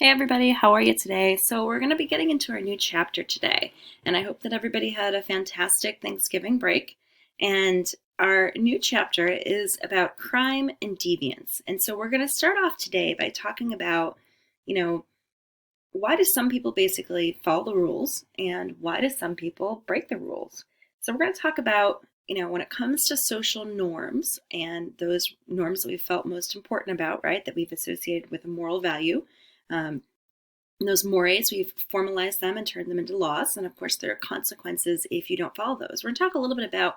Hey everybody, how are you today? So we're going to be getting into our new chapter today, and I hope that everybody had a fantastic Thanksgiving break. And our new chapter is about crime and deviance. And so we're going to start off today by talking about, you know, why do some people basically follow the rules and why do some people break the rules? So we're going to talk about, when it comes to social norms and those norms that we felt most important about, right, that we've associated with a moral value. Um, those mores, we've formalized them and turned them into laws. And of course, there are consequences if you don't follow those. We're going to talk a little bit about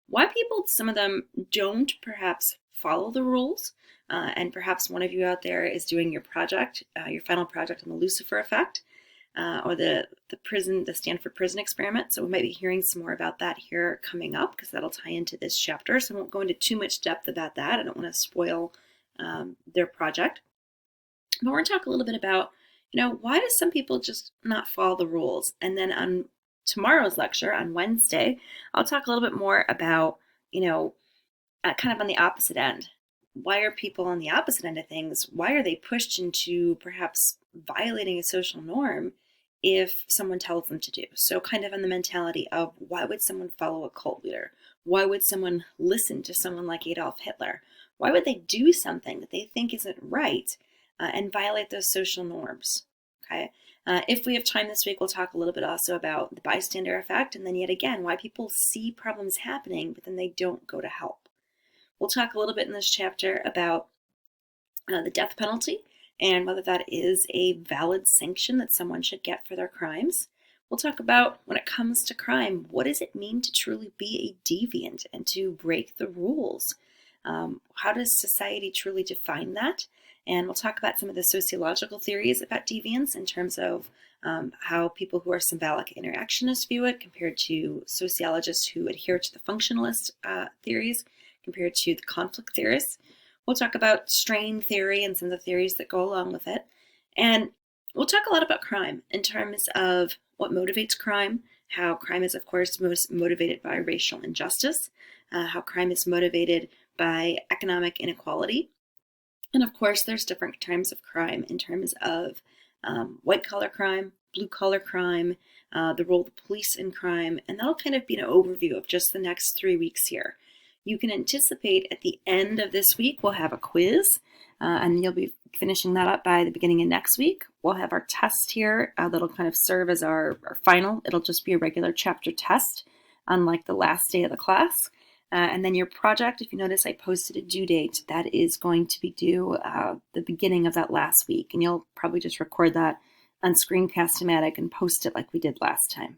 why people, some of them, don't perhaps follow the rules. And perhaps one of you out there is doing your project, your final project on the Lucifer effect, or the Stanford prison experiment. So we might be hearing some more about that here coming up because that'll tie into this chapter. So I won't go into too much depth about that. I don't want to spoil their project. But we're going to talk a little bit about, why do some people just not follow the rules? And then on tomorrow's lecture, on Wednesday, I'll talk a little bit more about, kind of on the opposite end. Why are people on the opposite end of things? Why are they pushed into perhaps violating a social norm if someone tells them to do? So kind of on the mentality of why would someone follow a cult leader? Why would someone listen to someone like Adolf Hitler? Why would they do something that they think isn't right and violate those social norms? Okay. If we have time this week, we'll talk a little bit also about the bystander effect, and then yet again, why people see problems happening, but then they don't go to help. We'll talk a little bit in this chapter about the death penalty and whether that is a valid sanction that someone should get for their crimes. We'll talk about, when it comes to crime, what does it mean to truly be a deviant and to break the rules? How does society truly define that? And we'll talk about some of the sociological theories about deviance in terms of how people who are symbolic interactionists view it compared to sociologists who adhere to the functionalist theories compared to the conflict theorists. We'll talk about strain theory and some of the theories that go along with it. And we'll talk a lot about crime in terms of what motivates crime, how crime is, of course, most motivated by racial injustice, how crime is motivated by economic inequality. And of course, there's different types of crime in terms of white-collar crime, blue-collar crime, the role of the police in crime, and that'll kind of be an overview of just the next 3 weeks here. You can anticipate at the end of this week, we'll have a quiz, and you'll be finishing that up by the beginning of next week. We'll have our test here that'll kind of serve as our final. It'll just be a regular chapter test, unlike the last day of the class. And then your project, if you notice, I posted a due date. That is going to be due the beginning of that last week. And you'll probably just record that on Screencast-O-Matic and post it like we did last time.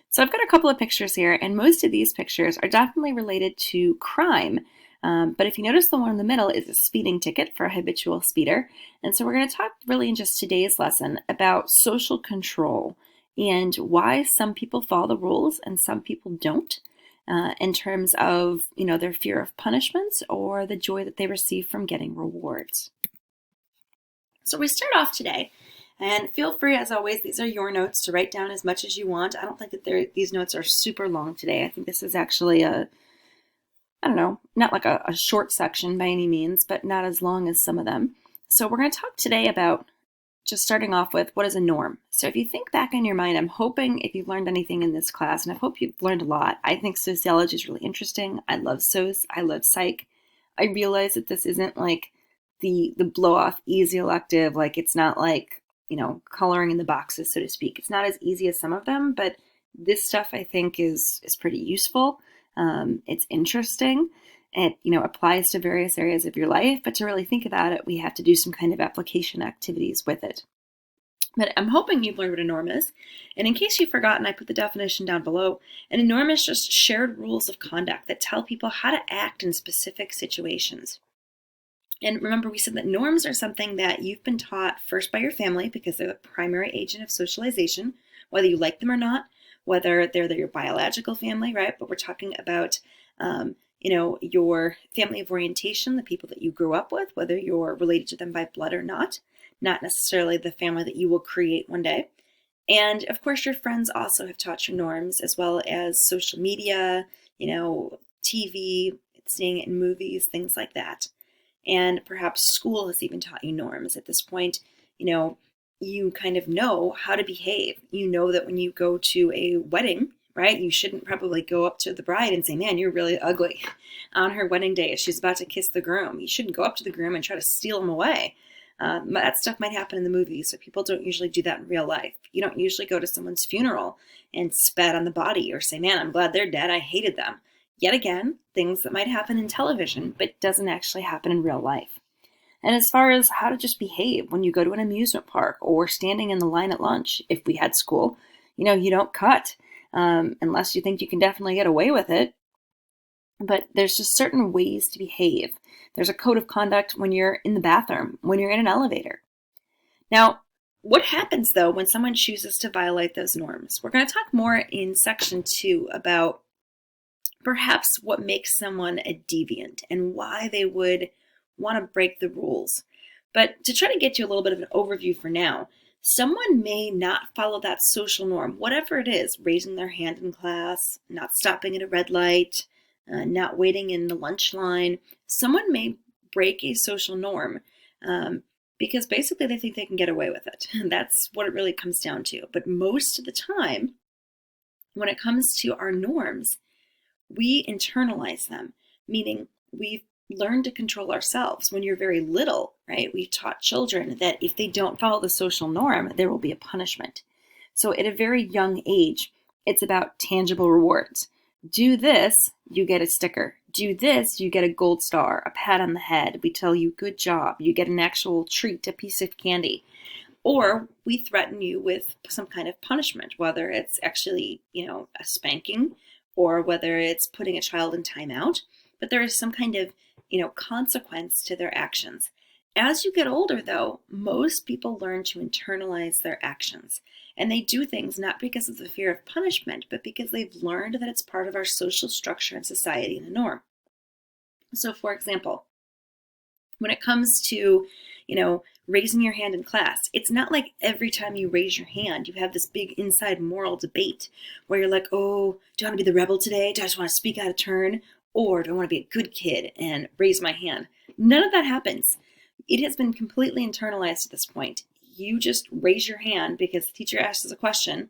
So I've got a couple of pictures here, and most of these pictures are definitely related to crime. But if you notice, the one in the middle is a speeding ticket for a habitual speeder. And so we're going to talk really in just today's lesson about social control and why some people follow the rules and some people don't. In terms of, their fear of punishments or the joy that they receive from getting rewards. So we start off today, and feel free, as always, these are your notes to write down as much as you want. I don't think that these notes are super long today. I think this is actually not like a short section by any means, but not as long as some of them. So we're going to talk today about just starting off with, what is a norm? So if you think back in your mind, I'm hoping if you've learned anything in this class, and I hope you've learned a lot. I think sociology is really interesting. I love I love psych. I realize that this isn't like the blow off easy elective, like it's not like, coloring in the boxes, so to speak. It's not as easy as some of them, but this stuff I think is pretty useful. It's interesting. It, applies to various areas of your life, but to really think about it, we have to do some kind of application activities with it. But I'm hoping you've learned what a norm is. And in case you've forgotten, I put the definition down below. And a norm is just shared rules of conduct that tell people how to act in specific situations. And remember, we said that norms are something that you've been taught first by your family because they're the primary agent of socialization, whether you like them or not, whether they're your biological family, right? But we're talking about your family of orientation, the people that you grew up with, whether you're related to them by blood or not necessarily the family that you will create one day. And of course, your friends also have taught you norms, as well as social media, TV, seeing it in movies, things like that. And perhaps school has even taught you norms at this point. you kind of know how to behave. You know that when you go to a wedding, right, you shouldn't probably go up to the bride and say, man, you're really ugly on her wedding day as she's about to kiss the groom. You shouldn't go up to the groom and try to steal him away. That stuff might happen in the movies, so people don't usually do that in real life. You don't usually go to someone's funeral and spat on the body or say, man, I'm glad they're dead. I hated them. Yet again, things that might happen in television, but doesn't actually happen in real life. And as far as how to just behave when you go to an amusement park or standing in the line at lunch, if we had school, you don't cut unless you think you can definitely get away with it. But there's just certain ways to behave. There's a code of conduct when you're in the bathroom, when you're in an elevator. Now, what happens though when someone chooses to violate those norms? We're going to talk more in section 2 about perhaps what makes someone a deviant and why they would want to break the rules. But to try to get you a little bit of an overview for now, someone may not follow that social norm, whatever it is, raising their hand in class, not stopping at a red light, not waiting in the lunch line. Someone may break a social norm because basically they think they can get away with it. That's what it really comes down to. But most of the time, when it comes to our norms, we internalize them, meaning we've learned to control ourselves. When you're very little, right, we've taught children that if they don't follow the social norm, there will be a punishment. So at a very young age, it's about tangible rewards. Do this, you get a sticker. Do this, you get a gold star, a pat on the head. We tell you, good job. You get an actual treat, a piece of candy. Or we threaten you with some kind of punishment, whether it's actually, a spanking or whether it's putting a child in timeout. But there is some kind of, consequence to their actions. As you get older, though, most people learn to internalize their actions. And they do things not because of the fear of punishment, but because they've learned that it's part of our social structure and society and a norm. So, for example, when it comes to, raising your hand in class, it's not like every time you raise your hand, you have this big inside moral debate where you're like, oh, do I want to be the rebel today? Do I just want to speak out of turn? Or do I want to be a good kid and raise my hand? None of that happens. It has been completely internalized at this point. You just raise your hand because the teacher asks a question,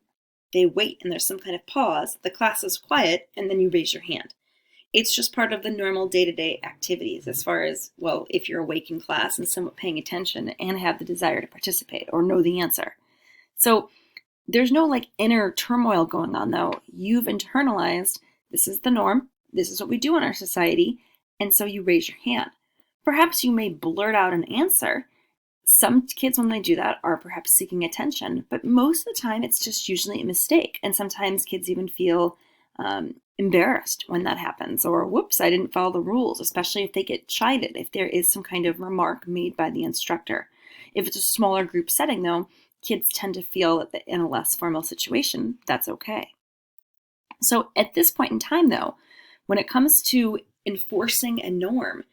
they wait and there's some kind of pause, the class is quiet, and then you raise your hand. It's just part of the normal day-to-day activities as far as, well, if you're awake in class and somewhat paying attention and have the desire to participate or know the answer. So there's no inner turmoil going on though. You've internalized, this is the norm, this is what we do in our society, and so you raise your hand. Perhaps you may blurt out an answer. Some kids, when they do that, are perhaps seeking attention, but most of the time it's just usually a mistake. And sometimes kids even feel embarrassed when that happens, or whoops, I didn't follow the rules, especially if they get chided, if there is some kind of remark made by the instructor. If it's a smaller group setting, though, kids tend to feel that in a less formal situation, that's okay. So at this point in time, though, when it comes to enforcing a norm,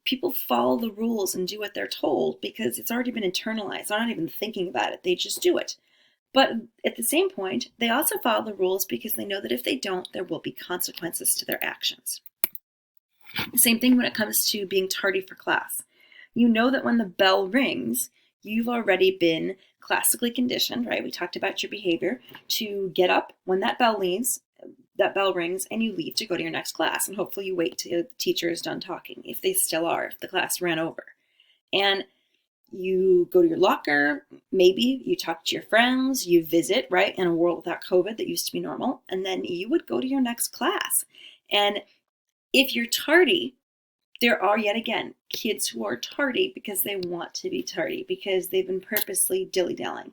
people follow the rules and do what they're told because it's already been internalized. They're not even thinking about it. They just do it. But at the same point, they also follow the rules because they know that if they don't, there will be consequences to their actions. Same thing when it comes to being tardy for class. You know that when the bell rings, you've already been classically conditioned, right? We talked about your behavior to get up when that bell rings, and you leave to go to your next class. And hopefully you wait till the teacher is done talking, if they still are, if the class ran over. And you go to your locker, maybe you talk to your friends, you visit, right? In a world without COVID that used to be normal. And then you would go to your next class. And if you're tardy, there are, yet again, kids who are tardy because they want to be tardy, because they've been purposely dilly-dallying.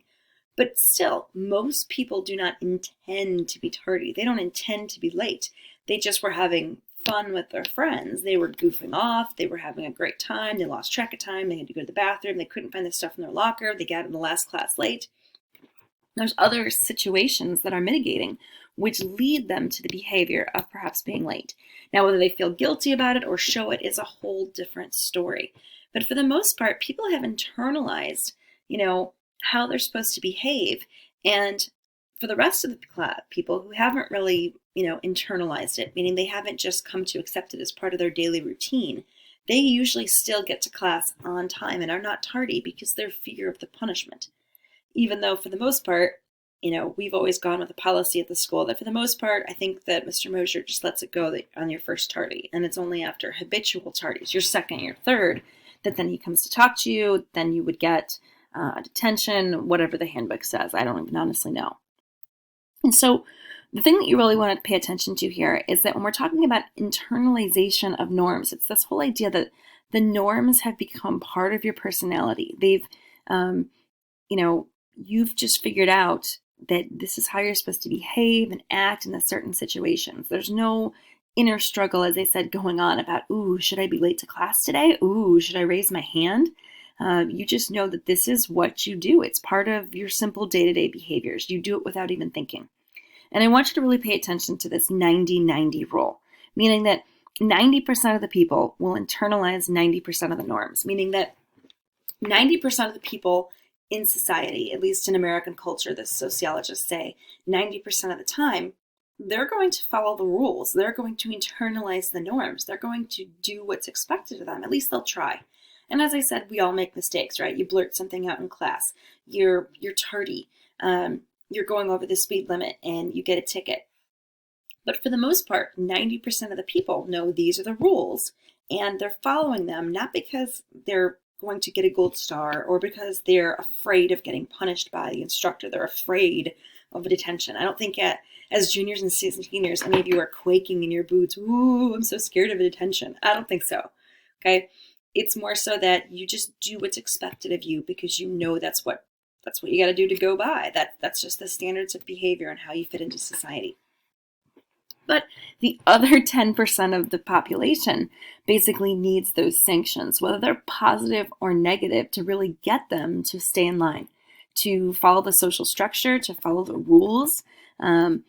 But still, most people do not intend to be tardy. They don't intend to be late. They just were having fun with their friends. They were goofing off. They were having a great time. They lost track of time. They had to go to the bathroom. They couldn't find the stuff in their locker. They got in the last class late. There's other situations that are mitigating, which lead them to the behavior of perhaps being late. Now, whether they feel guilty about it or show it is a whole different story. But for the most part, people have internalized, how they're supposed to behave. And for the rest of the people who haven't really, internalized it, meaning they haven't just come to accept it as part of their daily routine, they usually still get to class on time and are not tardy because their fear of the punishment. even though for the most part, we've always gone with a policy at the school that for the most part, I think that Mr. Mosher just lets it go on your first tardy. And it's only after habitual tardies, your second, your third, that then he comes to talk to you. Then you would get detention, whatever the handbook says. I don't even honestly know. And so the thing that you really want to pay attention to here is that when we're talking about internalization of norms, it's this whole idea that the norms have become part of your personality. They've, you've just figured out that this is how you're supposed to behave and act in certain situations. There's no inner struggle, as I said, going on about, ooh, should I be late to class today? Ooh, should I raise my hand? You just know that this is what you do. It's part of your simple day-to-day behaviors. You do it without even thinking. And I want you to really pay attention to this 90-90 rule, meaning that 90% of the people will internalize 90% of the norms, meaning that 90% of the people in society, at least in American culture, the sociologists say, 90% of the time, they're going to follow the rules. They're going to internalize the norms. They're going to do what's expected of them. At least they'll try. And as I said, we all make mistakes, right? You blurt something out in class. You're tardy. You're going over the speed limit and you get a ticket. But for the most part, 90% of the people know these are the rules and they're following them, not because they're going to get a gold star or because they're afraid of getting punished by the instructor. They're afraid of a detention. I don't think as juniors and seniors, any of you are quaking in your boots. Ooh, I'm so scared of a detention. I don't think so. Okay. It's more so that you just do what's expected of you because you know that's what you got to do to go by. That's just the standards of behavior and how you fit into society. But the other 10% of the population basically needs those sanctions, whether they're positive or negative, to really get them to stay in line, to follow the social structure, to follow the rules. And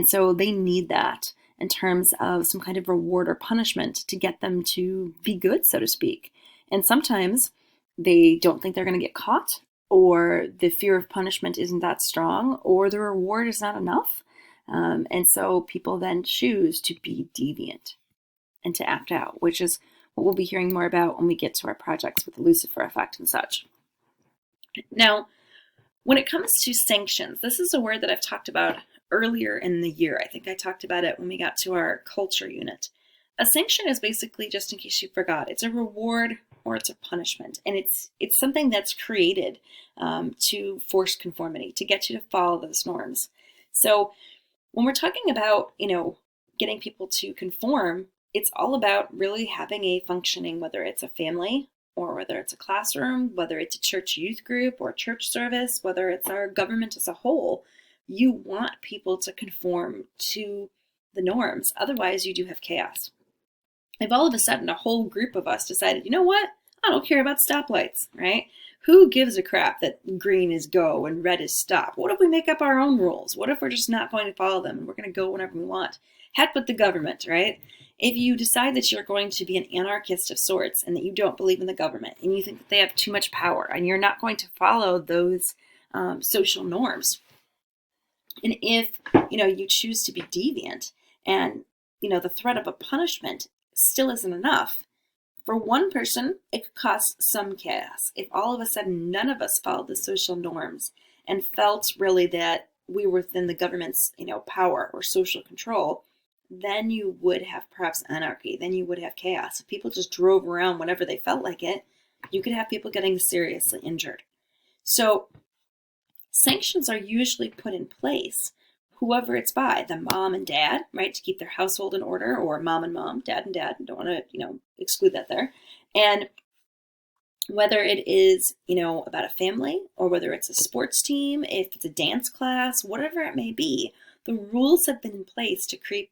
so they need that in terms of some kind of reward or punishment to get them to be good, so to speak. And sometimes they don't think they're going to get caught, or the fear of punishment isn't that strong, or the reward is not enough. And so people then choose to be deviant and to act out, which is what we'll be hearing more about when we get to our projects with the Lucifer effect and such. Now, when it comes to sanctions, this is a word that I've talked about earlier in the year. I think I talked about it when we got to our culture unit. A sanction is basically, just in case you forgot, it's a reward or it's a punishment. And it's something that's created to force conformity, to get you to follow those norms. So when we're talking about, getting people to conform, it's all about really having a functioning, whether it's a family or whether it's a classroom, whether it's a church youth group or church service, whether it's our government as a whole, you want people to conform to the norms. Otherwise, you do have chaos. If all of a sudden a whole group of us decided, you know what, I don't care about stoplights, right? Who gives a crap that green is go and red is stop? What if we make up our own rules? What if we're just not going to follow them and we're going to go whenever we want? Heck with the government, right? If you decide that you're going to be an anarchist of sorts and that you don't believe in the government and you think that they have too much power and you're not going to follow those social norms, and if you choose to be deviant and the threat of a punishment still isn't enough, for one person, it could cause some chaos. If all of a sudden none of us followed the social norms and felt really that we were within the government's, power or social control, then you would have perhaps anarchy. Then you would have chaos. If people just drove around whenever they felt like it, you could have people getting seriously injured. So sanctions are usually put in place, whoever it's by, the mom and dad, right, to keep their household in order, or mom and mom, dad and dad. Don't want to, exclude that there. And whether it is, about a family or whether it's a sports team, if it's a dance class, whatever it may be, the rules have been in place to create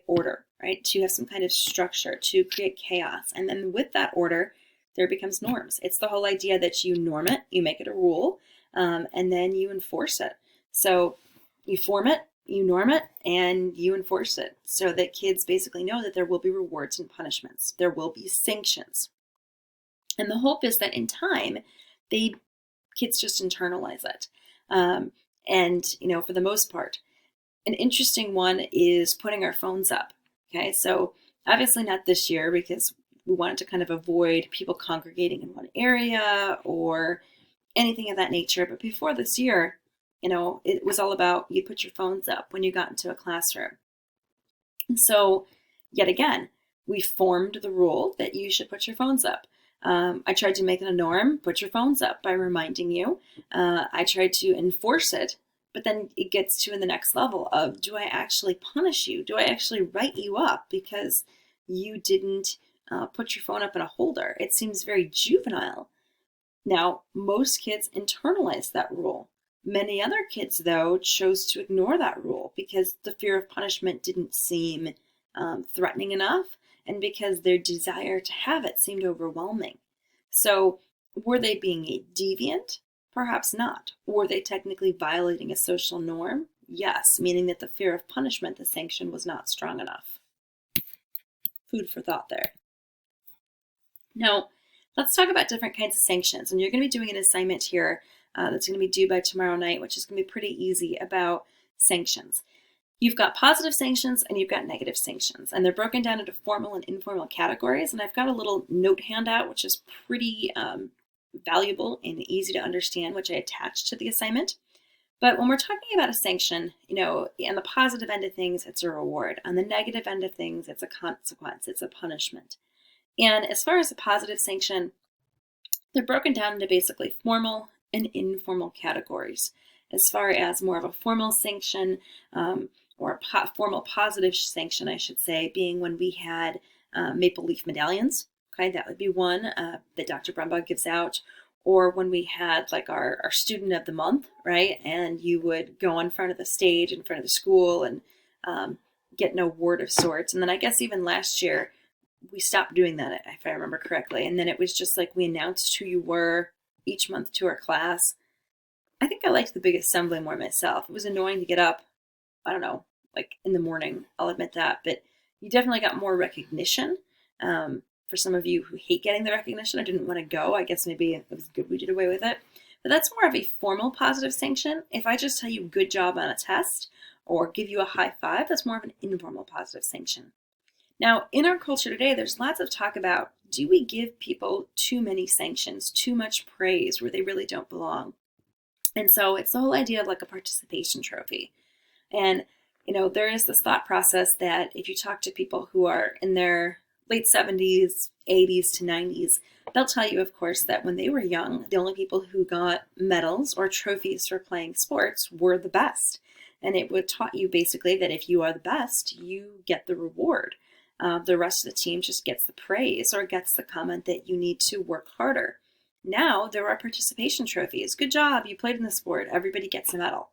order, right? To have some kind of structure, to create chaos. And then with that order, there becomes norms. It's the whole idea that you norm it, you make it a rule, and then you enforce it. So you form it, you norm it, and you enforce it so that kids basically know that there will be rewards and punishments. There will be sanctions. And the hope is that in time, kids just internalize it. And, for the most part, an interesting one is putting our phones up. Okay, so obviously not this year because we wanted to kind of avoid people congregating in one area or anything of that nature. But before this year, it was all about you put your phones up when you got into a classroom. And so, yet again, we formed the rule that you should put your phones up. I tried to make it a norm, put your phones up by reminding you. I tried to enforce it, but then it gets to the next level of, do I actually punish you? Do I actually write you up because you didn't put your phone up in a holder? It seems very juvenile. Now, most kids internalize that rule. Many other kids, though, chose to ignore that rule because the fear of punishment didn't seem threatening enough, and because their desire to have it seemed overwhelming. So, were they being a deviant? Perhaps not. Were they technically violating a social norm? Yes, meaning that the fear of punishment, the sanction, was not strong enough. Food for thought there. Now, let's talk about different kinds of sanctions. And you're going to be doing an assignment here that's going to be due by tomorrow night, which is going to be pretty easy, about sanctions. You've got positive sanctions and you've got negative sanctions, and they're broken down into formal and informal categories. And I've got a little note handout, which is pretty valuable and easy to understand, which I attached to the assignment. But when we're talking about a sanction, on the positive end of things, it's a reward. On the negative end of things, it's a consequence, it's a punishment. And as far as a positive sanction, they're broken down into basically formal and informal categories. As far as more of a formal sanction, or a formal positive sanction, I should say, being when we had maple leaf medallions. Okay, that would be one that Dr. Brumbaugh gives out. Or when we had like our student of the month, right? And you would go in front of the stage, in front of the school, and get an award of sorts. And then I guess even last year, we stopped doing that, if I remember correctly. And then it was just like we announced who you were each month to our class. I think I liked the big assembly more myself. It was annoying to get up, I don't know, like in the morning, I'll admit that. But you definitely got more recognition. For some of you who hate getting the recognition or didn't want to go, I guess maybe it was good we did away with it. But that's more of a formal positive sanction. If I just tell you good job on a test or give you a high five, that's more of an informal positive sanction. Now, in our culture today, there's lots of talk about, do we give people too many sanctions, too much praise where they really don't belong? And so it's the whole idea of like a participation trophy. And, there is this thought process that if you talk to people who are in their late 70s, 80s to 90s, they'll tell you, of course, that when they were young, the only people who got medals or trophies for playing sports were the best. And it would taught you basically that if you are the best, you get the reward. The rest of the team just gets the praise or gets the comment that you need to work harder. Now there are participation trophies. Good job, you played in the sport. Everybody gets a medal.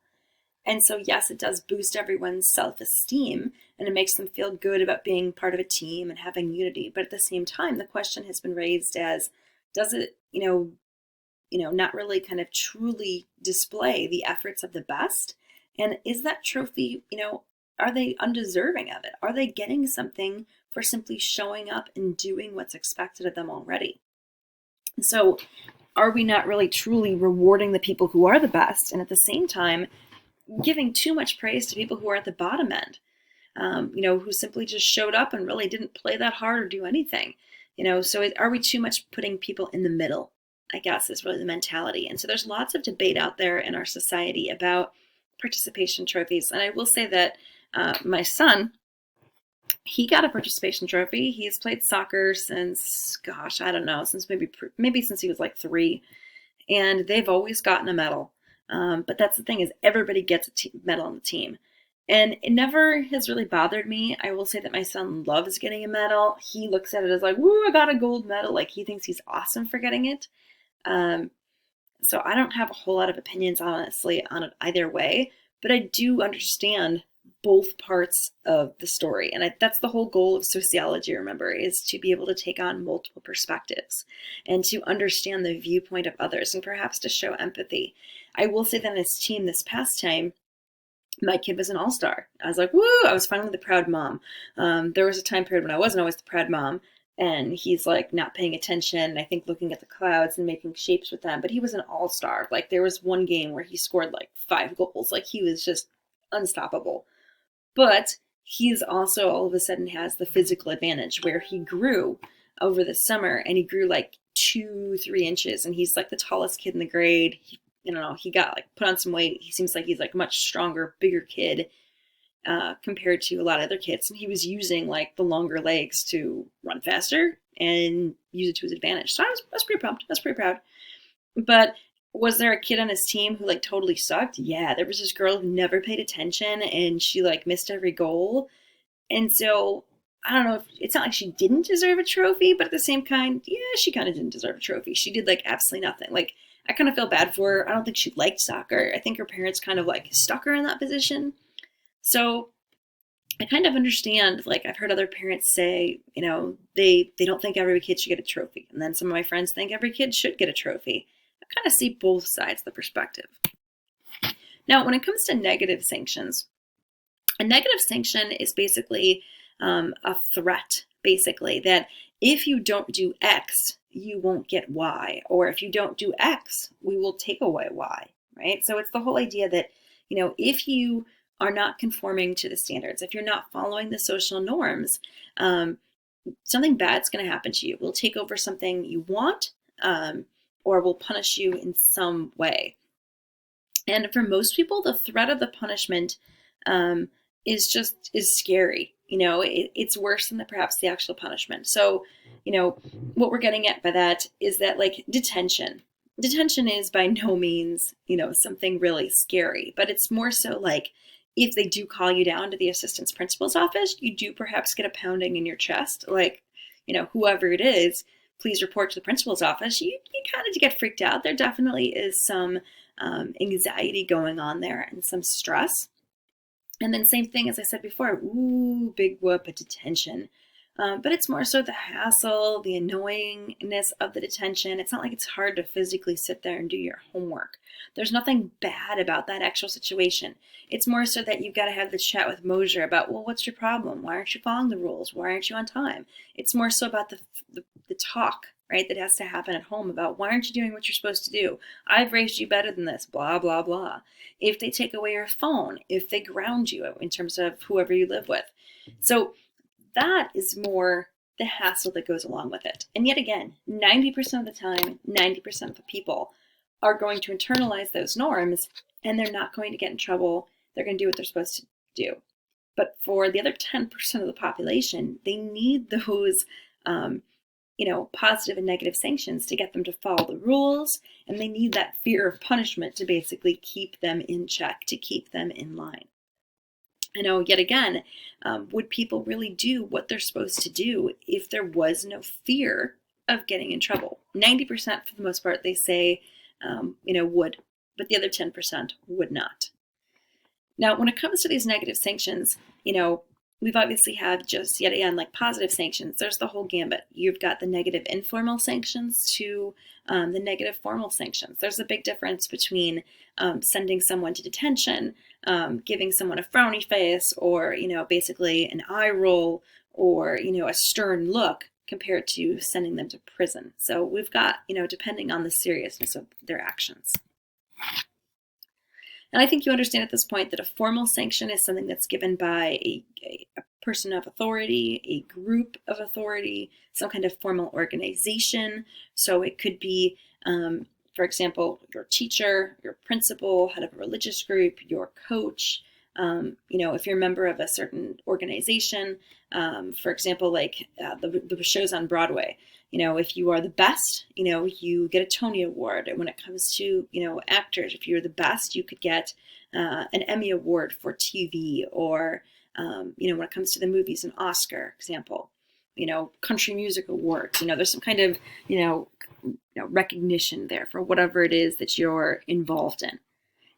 And so, yes, it does boost everyone's self-esteem, and it makes them feel good about being part of a team and having unity. But at the same time, the question has been raised as, does it, not really kind of truly display the efforts of the best? And is that trophy, are they undeserving of it? Are they getting something for simply showing up and doing what's expected of them already? So are we not really truly rewarding the people who are the best, and at the same time giving too much praise to people who are at the bottom end, who simply just showed up and really didn't play that hard or do anything? So are we too much putting people in the middle, I guess, is really the mentality. And so there's lots of debate out there in our society about participation trophies. And I will say that my son, he got a participation trophy. He's played soccer since, gosh, I don't know, since maybe since he was like 3. And they've always gotten a medal. But that's the thing, is everybody gets a medal on the team. And it never has really bothered me. I will say that my son loves getting a medal. He looks at it as like, woo, I got a gold medal. Like, he thinks he's awesome for getting it. So I don't have a whole lot of opinions, honestly, on it either way. But I do understand both parts of the story. And that's the whole goal of sociology, remember, is to be able to take on multiple perspectives and to understand the viewpoint of others and perhaps to show empathy. I will say that in his team this past time, my kid was an all-star. I was like, woo, I was finally the proud mom. There was a time period when I wasn't always the proud mom, and he's like not paying attention, I think looking at the clouds and making shapes with them, but he was an all-star. Like, there was one game where he scored like 5 goals. Like, he was just unstoppable. But he's also all of a sudden has the physical advantage where he grew over the summer, and he grew like 2-3 inches, and he's like the tallest kid in the grade. I don't know, he got like put on some weight. He seems like he's like a much stronger, bigger kid compared to a lot of other kids. And he was using like the longer legs to run faster and use it to his advantage. So I was pretty pumped. I was pretty proud. But was there a kid on his team who like totally sucked? Yeah, there was this girl who never paid attention and she like missed every goal. And so I don't know if it's not like she didn't deserve a trophy, but at the same kind, yeah, she kind of didn't deserve a trophy. She did like absolutely nothing. Like I kind of feel bad for her. I don't think she liked soccer. I think her parents kind of like stuck her in that position. So I kind of understand, like I've heard other parents say, they don't think every kid should get a trophy. And then some of my friends think every kid should get a trophy. I kind of see both sides of the perspective. Now, when it comes to negative sanctions, a negative sanction is basically a threat, basically, that if you don't do X, you won't get Y. Or if you don't do X, we will take away Y, right? So it's the whole idea that, if you are not conforming to the standards, if you're not following the social norms, something bad's going to happen to you. We'll take over something you want, or we'll punish you in some way. And for most people, the threat of the punishment is scary. It's worse than perhaps the actual punishment. So, what we're getting at by that is that like detention is by no means, something really scary, but it's more so like if they do call you down to the assistant principal's office, you do perhaps get a pounding in your chest, like, whoever it is, please report to the principal's office. You kind of get freaked out. There definitely is some anxiety going on there and some stress. And then same thing as I said before, big whoop at detention. But it's more so the hassle, the annoyingness of the detention. It's not like it's hard to physically sit there and do your homework. There's nothing bad about that actual situation. It's more so that you've got to have the chat with Mosier about, well, what's your problem? Why aren't you following the rules? Why aren't you on time? It's more so about the talk, right, that has to happen at home about why aren't you doing what you're supposed to do? I've raised you better than this, blah, blah, blah. If they take away your phone, if they ground you in terms of whoever you live with. So that is more the hassle that goes along with it. And yet again, 90% of the time, 90% of the people are going to internalize those norms and they're not going to get in trouble. They're going to do what they're supposed to do. But for the other 10% of the population, they need those positive and negative sanctions to get them to follow the rules, and they need that fear of punishment to basically keep them in check, to keep them in line. Yet again, would people really do what they're supposed to do if there was no fear of getting in trouble? 90% for the most part, they say, would, but the other 10% would not. Now, when it comes to these negative sanctions, we've obviously have just yet again like positive sanctions. There's the whole gambit. You've got the negative informal sanctions to the negative formal sanctions. There's a big difference between sending someone to detention, giving someone a frowny face, or basically an eye roll, or a stern look, compared to sending them to prison. So we've got depending on the seriousness of their actions. And I think you understand at this point that a formal sanction is something that's given by a person of authority, a group of authority, some kind of formal organization. So it could be, for example, your teacher, your principal, head of a religious group, your coach. If you're a member of a certain organization, for example, like the shows on Broadway. If you are the best, you get a Tony Award. And when it comes to, actors, if you're the best, you could get an Emmy Award for TV, or, when it comes to the movies, an Oscar example, country music awards, there's some kind of, recognition there for whatever it is that you're involved in.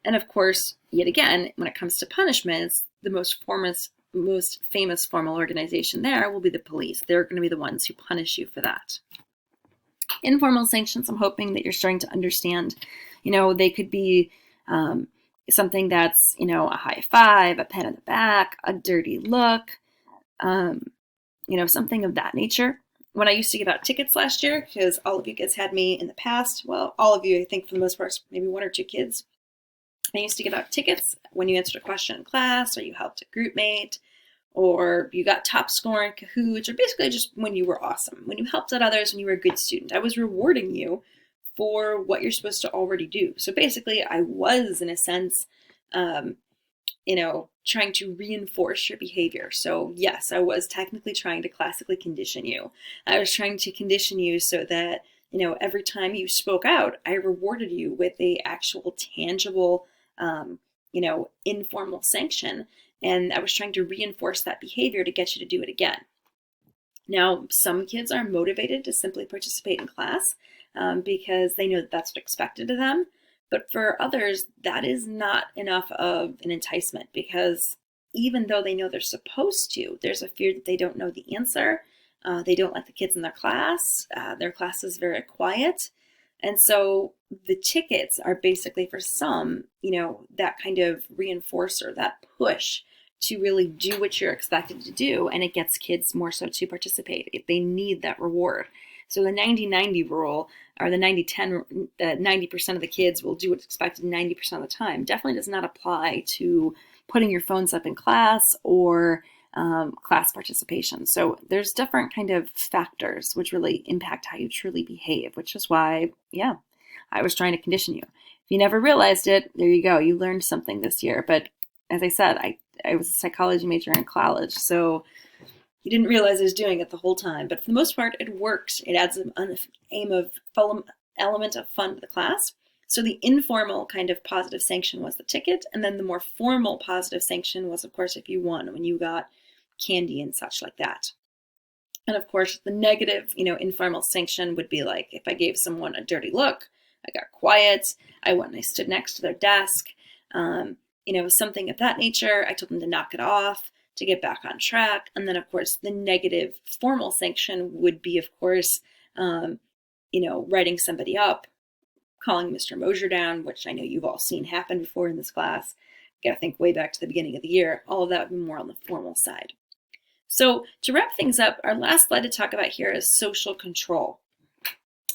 And of course, yet again, when it comes to punishments, the most famous formal organization there will be the police. They're going to be the ones who punish you for that. Informal sanctions, I'm hoping that you're starting to understand. They could be something that's, a high five, a pat on the back, a dirty look, something of that nature. When I used to give out tickets last year, because all of you kids had me in the past, well, all of you, I think for the most part, maybe one or two kids, I used to give out tickets when you answered a question in class, or you helped a group mate, or you got top score in Kahoots, or basically just when you were awesome, when you helped out others, when you were a good student. I was rewarding you for what you're supposed to already do. So basically, I was, in a sense, trying to reinforce your behavior. So yes, I was technically trying to classically condition you. I was trying to condition you so that, every time you spoke out, I rewarded you with a actual tangible, informal sanction. And I was trying to reinforce that behavior to get you to do it again. Now, some kids are motivated to simply participate in class because they know that that's what's expected of them. But for others, that is not enough of an enticement, because even though they know they're supposed to, there's a fear that they don't know the answer. They don't like the kids in their class. Their class is very quiet. And so the tickets are basically, for some, that kind of reinforcer, that push to really do what you're expected to do. And it gets kids more so to participate if they need that reward. So the 90-90 rule, or the 90-10, 90% of the kids will do what's expected 90% of the time, definitely does not apply to putting your phones up in class or class participation. So there's different kind of factors which really impact how you truly behave, which is why, I was trying to condition you. If you never realized it, there you go. You learned something this year. But as I said, I was a psychology major in college, so you didn't realize I was doing it the whole time. But for the most part, it works. It adds an element of fun to the class. So the informal kind of positive sanction was the ticket, and then the more formal positive sanction was, of course, if you won, when you got candy and such like that. And of course, the negative, informal sanction would be like if I gave someone a dirty look, I got quiet, I went and I stood next to their desk, something of that nature. I told them to knock it off, to get back on track. And then, of course, the negative formal sanction would be, of course, writing somebody up, calling Mr. Mosier down, which I know you've all seen happen before in this class. Got to think way back to the beginning of the year. All of that would be more on the formal side. So to wrap things up, our last slide to talk about here is social control.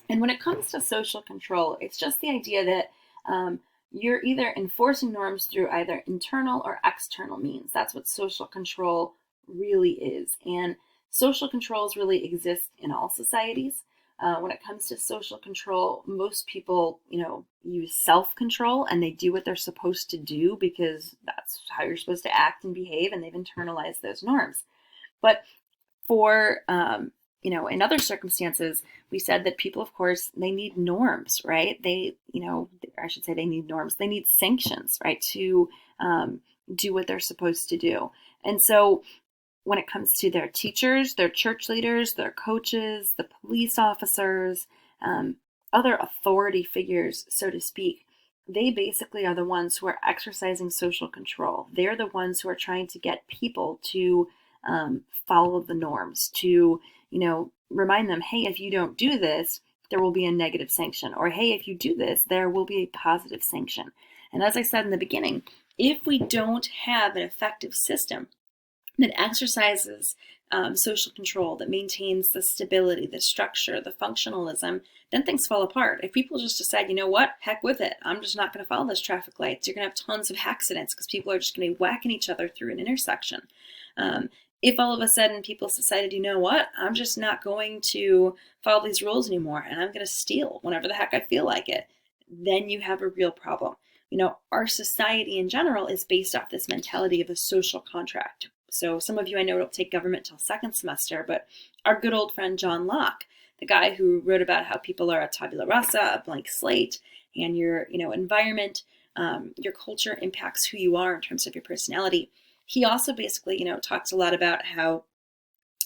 And when it comes to social control, it's just the idea that you're either enforcing norms through either internal or external means. That's what social control really is. And social controls really exist in all societies. When it comes to social control, most people, use self-control, and they do what they're supposed to do because that's how you're supposed to act and behave, and they've internalized those norms. But for, in other circumstances, we said that people, of course, they need norms, right? They need norms. They need sanctions, right, to do what they're supposed to do. And so when it comes to their teachers, their church leaders, their coaches, the police officers, other authority figures, so to speak, they basically are the ones who are exercising social control. They're the ones who are trying to get people to follow the norms, to, remind them, hey, if you don't do this, there will be a negative sanction. Or, hey, if you do this, there will be a positive sanction. And as I said in the beginning, if we don't have an effective system that exercises social control, that maintains the stability, the structure, the functionalism, then things fall apart. If people just decide, you know what, heck with it, I'm just not going to follow those traffic lights, you're going to have tons of accidents because people are just going to be whacking each other through an intersection. If all of a sudden people decided, you know what, I'm just not going to follow these rules anymore and I'm going to steal whenever the heck I feel like it, then you have a real problem. Our society in general is based off this mentality of a social contract. So some of you I know don't take government till second semester, but our good old friend John Locke, the guy who wrote about how people are a tabula rasa, a blank slate, and your environment, your culture impacts who you are in terms of your personality. He also basically, talks a lot about how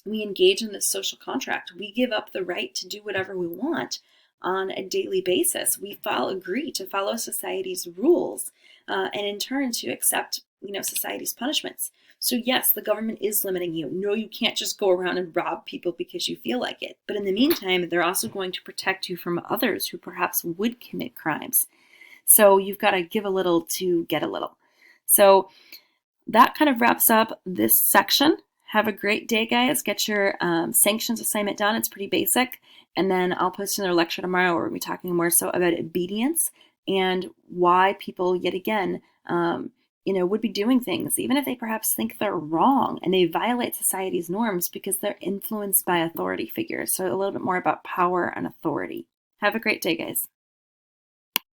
we engage in this social contract. We give up the right to do whatever we want on a daily basis. We agree to follow society's rules and in turn to accept, society's punishments. So yes, the government is limiting you. No, you can't just go around and rob people because you feel like it. But in the meantime, they're also going to protect you from others who perhaps would commit crimes. So you've got to give a little to get a little. So that kind of wraps up this section. Have a great day, guys. Get your sanctions assignment done. It's pretty basic. And then I'll post another lecture tomorrow where we'll be talking more so about obedience and why people, yet again, would be doing things, even if they perhaps think they're wrong and they violate society's norms because they're influenced by authority figures. So a little bit more about power and authority. Have a great day, guys.